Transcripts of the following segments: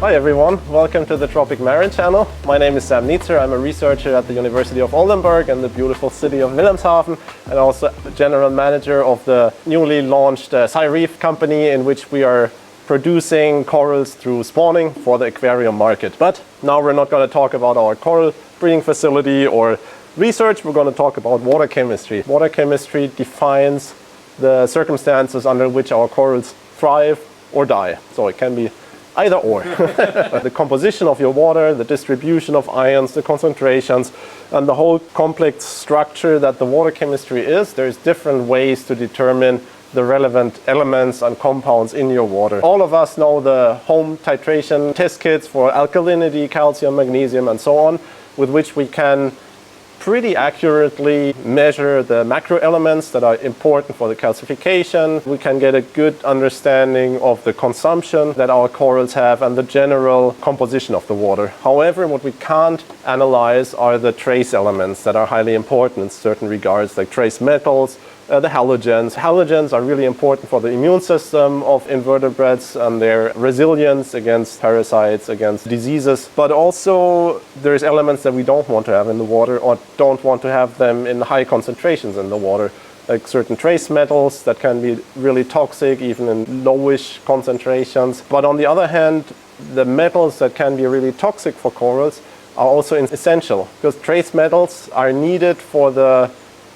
Hi everyone, welcome to the Tropic Marin channel. My name is Sam Nietzer. I'm a researcher at the University of Oldenburg and the beautiful city of Wilhelmshaven, and also general manager of the newly launched Reef company, in which we are producing corals through spawning for the aquarium market. But now we're not going to talk about our coral breeding facility or research. We're going to talk about water chemistry. Water chemistry defines the circumstances under which our corals thrive or die. So it can be either or. The composition of your water, the distribution of ions, the concentrations, and the whole complex structure that the water chemistry is. There's different ways to determine the relevant elements and compounds in your water. All of us know the home titration test kits for alkalinity, calcium, magnesium, and so on, with which we can pretty accurately measure the macro elements that are important for the calcification. We can get a good understanding of the consumption that our corals have and the general composition of the water. However, what we can't analyze are the trace elements that are highly important in certain regards, like trace metals, the halogens. Halogens are really important for the immune system of invertebrates and their resilience against parasites, against diseases. But also there's elements that we don't want to have in the water, or don't want to have them in high concentrations in the water, like certain trace metals that can be really toxic even in lowish concentrations. But on the other hand, the metals that can be really toxic for corals are also essential, because trace metals are needed for the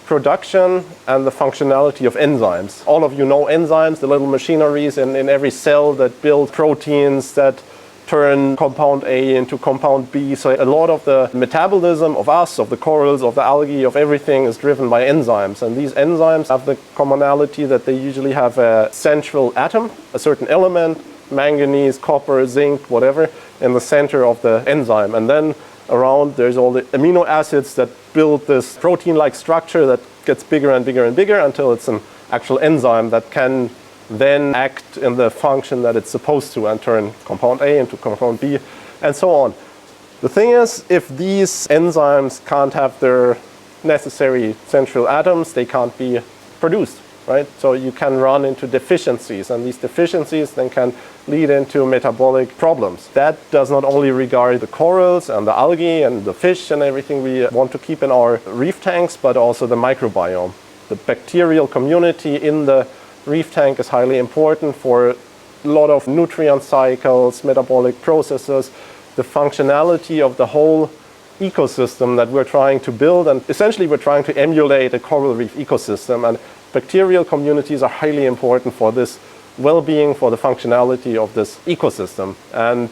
production and the functionality of enzymes. All of you know enzymes, the little machineries in every cell that build proteins that turn compound A into compound B. So a lot of the metabolism of us, of the corals, of the algae, of everything is driven by enzymes. And these enzymes have the commonality that they usually have a central atom, a certain element, manganese, copper, zinc, whatever, in the center of the enzyme. And then around there's all the amino acids that build this protein-like structure that gets bigger and bigger and bigger until it's an actual enzyme that can then act in the function that it's supposed to and turn compound A into compound B and so on. The thing is, if these enzymes can't have their necessary central atoms, they can't be produced, right? So you can run into deficiencies, and these deficiencies then can lead into metabolic problems. That does not only regard the corals and the algae and the fish and everything we want to keep in our reef tanks, but also the microbiome. The bacterial community in the reef tank is highly important for a lot of nutrient cycles, metabolic processes, the functionality of the whole ecosystem that we're trying to build. And essentially we're trying to emulate a coral reef ecosystem, and bacterial communities are highly important for this well-being, for the functionality of this ecosystem. And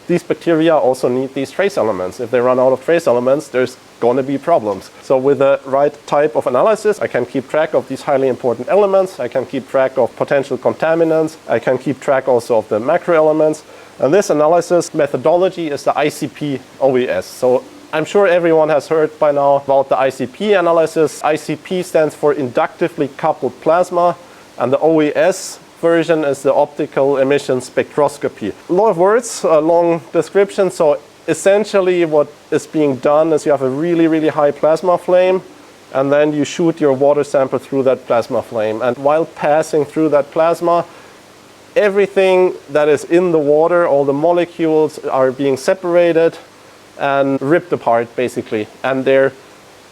these bacteria also need these trace elements. If they run out of trace elements, there's going to be problems. So with the right type of analysis, I can keep track of these highly important elements. I can keep track of potential contaminants. I can keep track also of the macro elements. And this analysis methodology is the ICP OES. So I'm sure everyone has heard by now about the ICP analysis. ICP stands for inductively coupled plasma, and the OES version is the optical emission spectroscopy. A lot of words, a long description. So essentially what is being done is you have a really, really high plasma flame, and then you shoot your water sample through that plasma flame. And while passing through that plasma, everything that is in the water, all the molecules are being separated and ripped apart basically. And their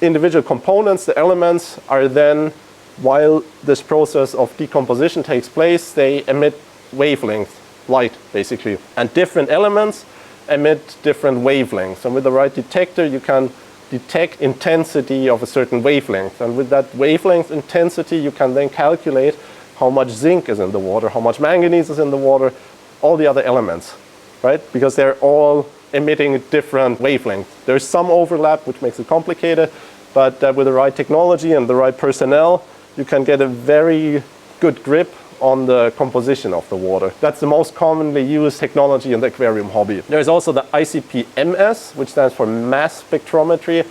individual components, the elements, are then, while this process of decomposition takes place, they emit wavelength, light basically. And different elements emit different wavelengths. And with the right detector, you can detect intensity of a certain wavelength. And with that wavelength intensity, you can then calculate how much zinc is in the water, how much manganese is in the water, all the other elements, right? Because they're all emitting a different wavelength. There's some overlap, which makes it complicated, but with the right technology and the right personnel, you can get a very good grip on the composition of the water. That's the most commonly used technology in the aquarium hobby. There's also the ICP-MS, which stands for mass spectrometry.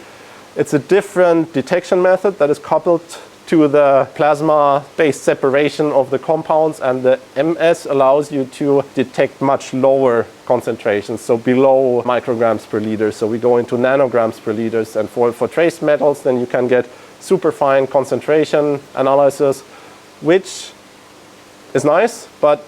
It's a different detection method that is coupled to the plasma-based separation of the compounds, and the MS allows you to detect much lower concentrations, so below micrograms per liter. So we go into nanograms per liter, and for trace metals, then you can get superfine concentration analysis, which is nice, but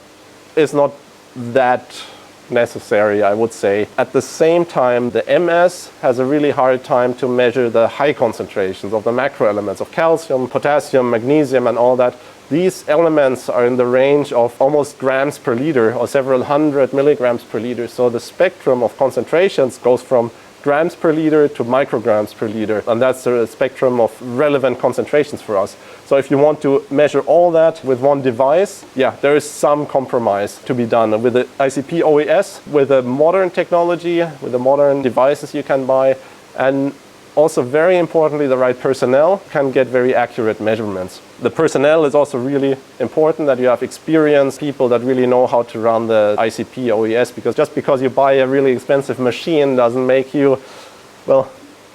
is not that necessary, I would say. At the same time, the MS has a really hard time to measure the high concentrations of the macro elements of calcium, potassium, magnesium, and all that. These elements are in the range of almost grams per liter or several hundred milligrams per liter. So the spectrum of concentrations goes from grams per liter to micrograms per liter. And that's the spectrum of relevant concentrations for us. So if you want to measure all that with one device, yeah, there is some compromise to be done. With the ICP OES, with the modern technology, with the modern devices you can buy, and also very importantly, the right personnel can get very accurate measurements. The personnel is also really important, that you have experienced people that really know how to run the ICP OES, because just because you buy a really expensive machine doesn't make you, well,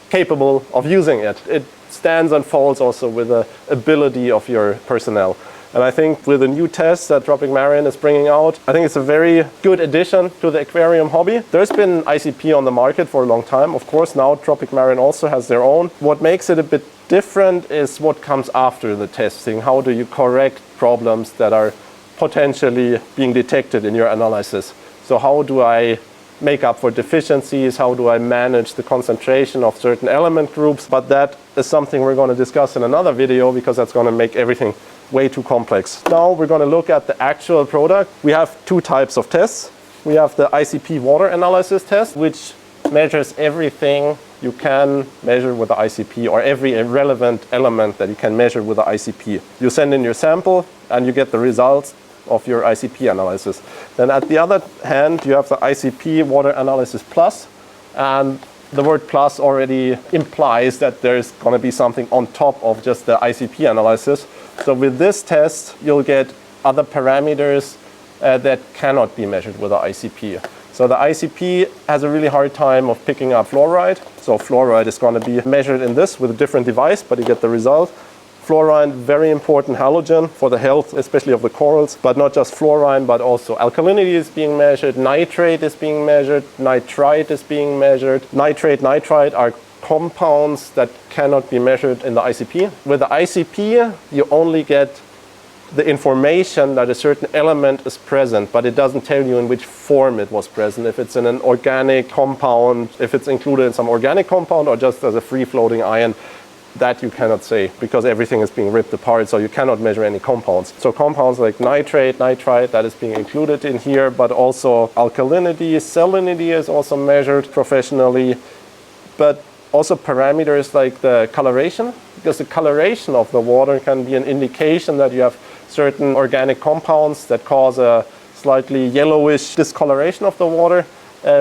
capable of using it. It stands and falls also with the ability of your personnel. And I think with the new test that Tropic Marin is bringing out, I think it's a very good addition to the aquarium hobby. There's been ICP on the market for a long time. Of course, now Tropic Marin also has their own. What makes it a bit different is what comes after the testing. How do you correct problems that are potentially being detected in your analysis? So how do I make up for deficiencies? How do I manage the concentration of certain element groups? But that is something we're going to discuss in another video, because that's going to make everything way too complex. Now we're going to look at the actual product. We have two types of tests. We have the ICP water analysis test, which measures everything you can measure with the ICP, or every relevant element that you can measure with the ICP. You send in your sample and you get the results of your ICP analysis. Then at the other hand, you have the ICP water analysis plus, and the word plus already implies that there's going to be something on top of just the ICP analysis. So with this test, you'll get other parameters that cannot be measured with the ICP. So the ICP has a really hard time of picking up fluoride. So fluoride is going to be measured in this with a different device, but you get the result. Fluoride, very important halogen for the health, especially of the corals, but not just fluoride, but also alkalinity is being measured, nitrate is being measured, nitrite is being measured. Nitrate, nitrite are compounds that cannot be measured in the ICP. With the ICP, you only get the information that a certain element is present, but it doesn't tell you in which form it was present. If it's in an organic compound, if it's included in some organic compound, or just as a free-floating ion, that you cannot say, because everything is being ripped apart, so you cannot measure any compounds. So compounds like nitrate, nitrite, that is being included in here, but also alkalinity, salinity is also measured professionally, but also parameters like the coloration, because the coloration of the water can be an indication that you have certain organic compounds that cause a slightly yellowish discoloration of the water,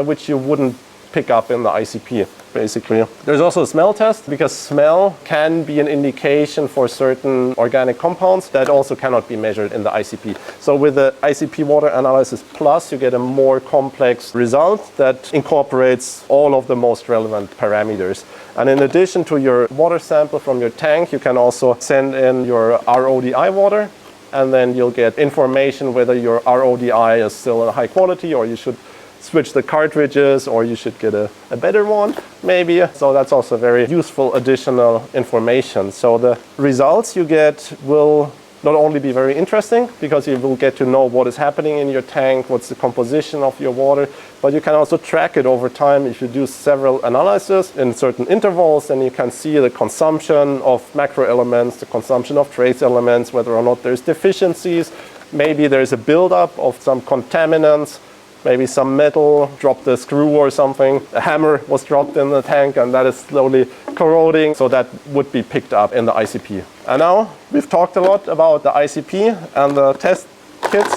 which you wouldn't pick up in the ICP, basically. There's also a smell test, because smell can be an indication for certain organic compounds that also cannot be measured in the ICP. So with the ICP Water Analysis Plus, you get a more complex result that incorporates all of the most relevant parameters. And in addition to your water sample from your tank, you can also send in your RODI water, and then you'll get information whether your RODI is still high quality, or you should switch the cartridges, or you should get a better one, maybe. So that's also very useful additional information. So the results you get will not only be very interesting, because you will get to know what is happening in your tank, what's the composition of your water, but you can also track it over time. If you do several analyses in certain intervals, then you can see the consumption of macro elements, the consumption of trace elements, whether or not there's deficiencies. Maybe there's a buildup of some contaminants. Maybe some metal dropped a screw or something. A hammer was dropped in the tank, and that is slowly corroding. So that would be picked up in the ICP. And now we've talked a lot about the ICP and the test kits.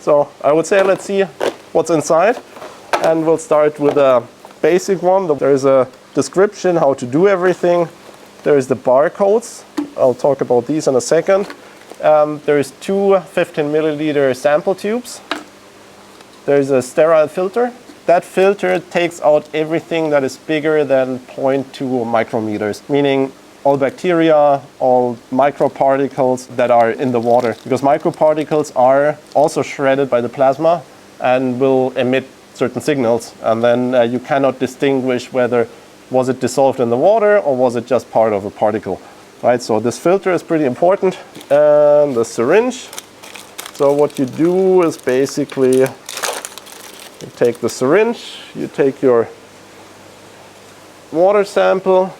So I would say let's see what's inside. And we'll start with a basic one. There's a description how to do everything. There's the barcodes. I'll talk about these in a second. There's two 15 milliliter sample tubes. There's a sterile filter. That filter takes out everything that is bigger than 0.2 micrometers, meaning all bacteria, all microparticles that are in the water. Because microparticles are also shredded by the plasma and will emit certain signals. And then you cannot distinguish whether was it dissolved in the water or was it just part of a particle. Right? So this filter is pretty important. And the syringe. So what you do is basically You take the syringe, you take your water sample,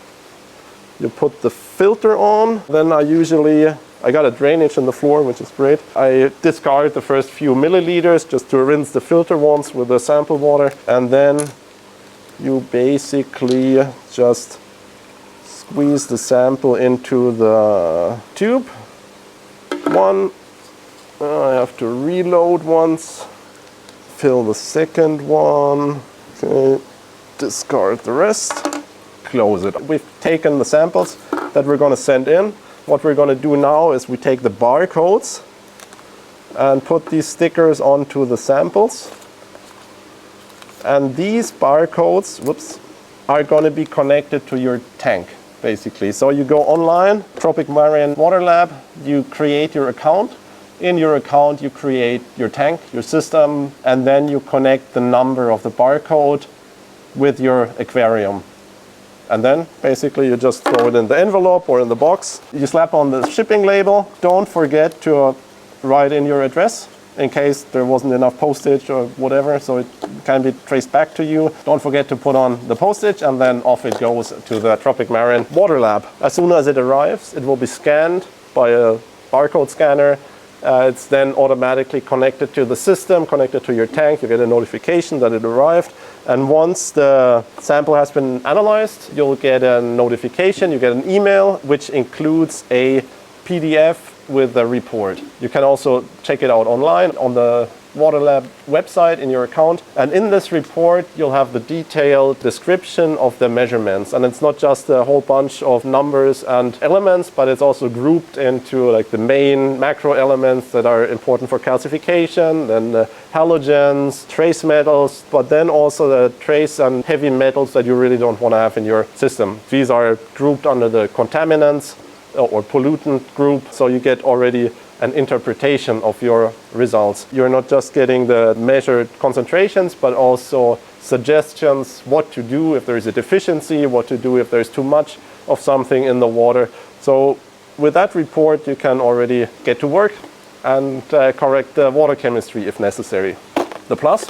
you put the filter on. Then I got a drainage in the floor, which is great. I discard the first few milliliters just to rinse the filter once with the sample water. And then you basically just squeeze the sample into the tube. I have to reload once. Fill the second one. Okay. Discard the rest. Close it. We've taken the samples that we're going to send in. What we're going to do now is we take the barcodes and put these stickers onto the samples. And these barcodes, are going to be connected to your tank, basically. So you go online, Tropic Marin Water Lab, you create your account. In your account, you create your tank, your system, and then you connect the number of the barcode with your aquarium. And then basically you just throw it in the envelope or in the box. You slap on the shipping label. Don't forget to write in your address in case there wasn't enough postage or whatever, so it can be traced back to you. Don't forget to put on the postage, and then off it goes to the Tropic Marin Water Lab. As soon as it arrives, it will be scanned by a barcode scanner. It's then automatically connected to the system, connected to your tank. You get a notification that it arrived. And once the sample has been analyzed, you'll get a notification, you get an email, which includes a PDF with a report. You can also check it out online on the Water Lab website in your account. And in this report, you'll have the detailed description of the measurements. And it's not just a whole bunch of numbers and elements, but it's also grouped into like the main macro elements that are important for calcification, then the halogens, trace metals, but then also the trace and heavy metals that you really don't want to have in your system. These are grouped under the contaminants or pollutant group, so you get already an interpretation of your results. You're not just getting the measured concentrations, but also suggestions what to do if there is a deficiency, what to do if there's too much of something in the water. So with that report, you can already get to work and correct the water chemistry if necessary. The Plus,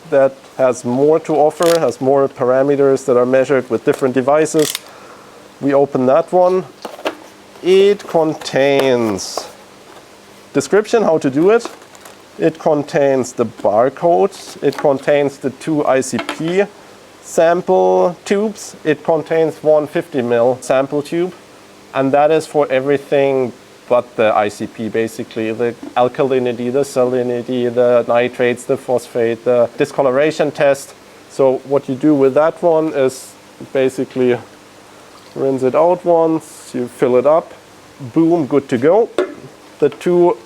that has more to offer, has more parameters that are measured with different devices. We open that one. It contains description how to do it. It contains the barcodes. It contains the 2 ICP sample tubes. It contains one 50 ml sample tube. And that is for everything but the ICP, basically. The alkalinity, the salinity, the nitrates, the phosphate, the discoloration test. So what you do with that one is basically rinse it out once, you fill it up, boom, good to go. The 2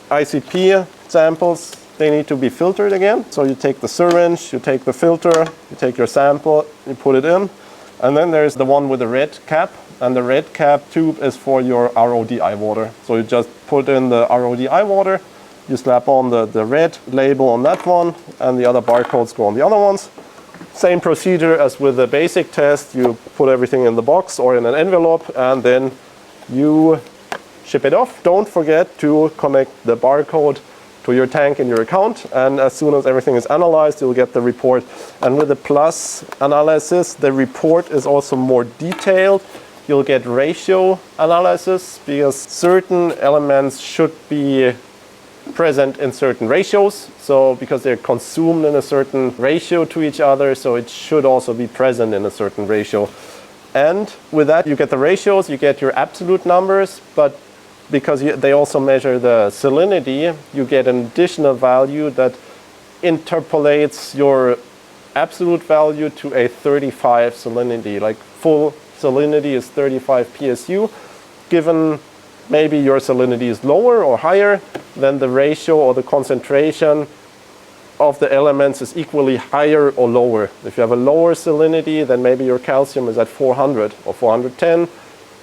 ICP samples, they need to be filtered again. So you take the syringe, you take the filter, you take your sample, you put it in. And then there's the one with the red cap. And the red cap tube is for your RODI water. So you just put in the RODI water, you slap on the red label on that one, and the other barcodes go on the other ones. Same procedure as with the basic test. You put everything in the box or in an envelope, and then you ship it off. Don't forget to connect the barcode to your tank in your account, and as soon as everything is analyzed, you'll get the report. And with the Plus analysis, the report is also more detailed. You'll get ratio analysis because certain elements should be present in certain ratios. So because they're consumed in a certain ratio to each other, so it should also be present in a certain ratio. And with that, you get the ratios, you get your absolute numbers, but because they also measure the salinity, you get an additional value that interpolates your absolute value to a 35 salinity. Like full salinity is 35 PSU. Given maybe your salinity is lower or higher, then the ratio or the concentration of the elements is equally higher or lower. If you have a lower salinity, then maybe your calcium is at 400 or 410.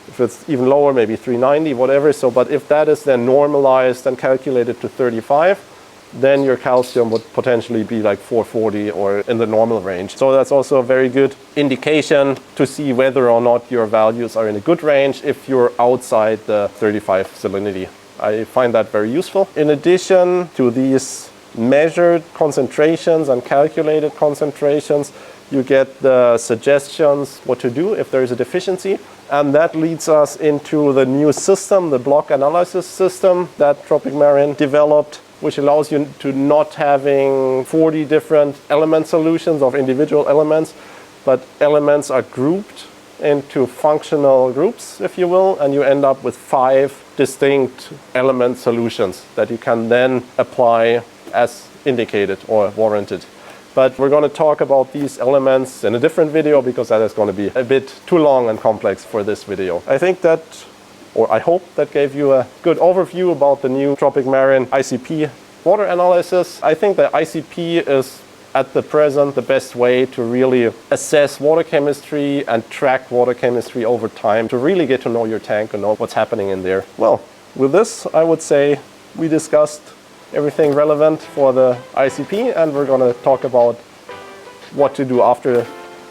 If it's even lower, maybe 390, whatever. So, but if that is then normalized and calculated to 35, then your calcium would potentially be like 440 or in the normal range. So that's also a very good indication to see whether or not your values are in a good range if you're outside the 35 salinity. I find that very useful. In addition to these measured concentrations and calculated concentrations. You get the suggestions what to do if there is a deficiency. And that leads us into the new system, the block analysis system that Tropic Marin developed, which allows you to not having 40 different element solutions of individual elements, but elements are grouped into functional groups, if you will, and you end up with 5 distinct element solutions that you can then apply as indicated or warranted. But we're going to talk about these elements in a different video because that is going to be a bit too long and complex for this video. I think that, or I hope that gave you a good overview about the new Tropic Marin ICP water analysis. I think the ICP is at the present the best way to really assess water chemistry and track water chemistry over time to really get to know your tank and know what's happening in there. Well, with this, I would say we discussed everything relevant for the ICP, and we're going to talk about what to do after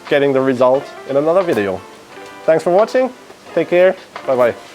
getting the result in another video. Thanks for watching. Take care. Bye-bye.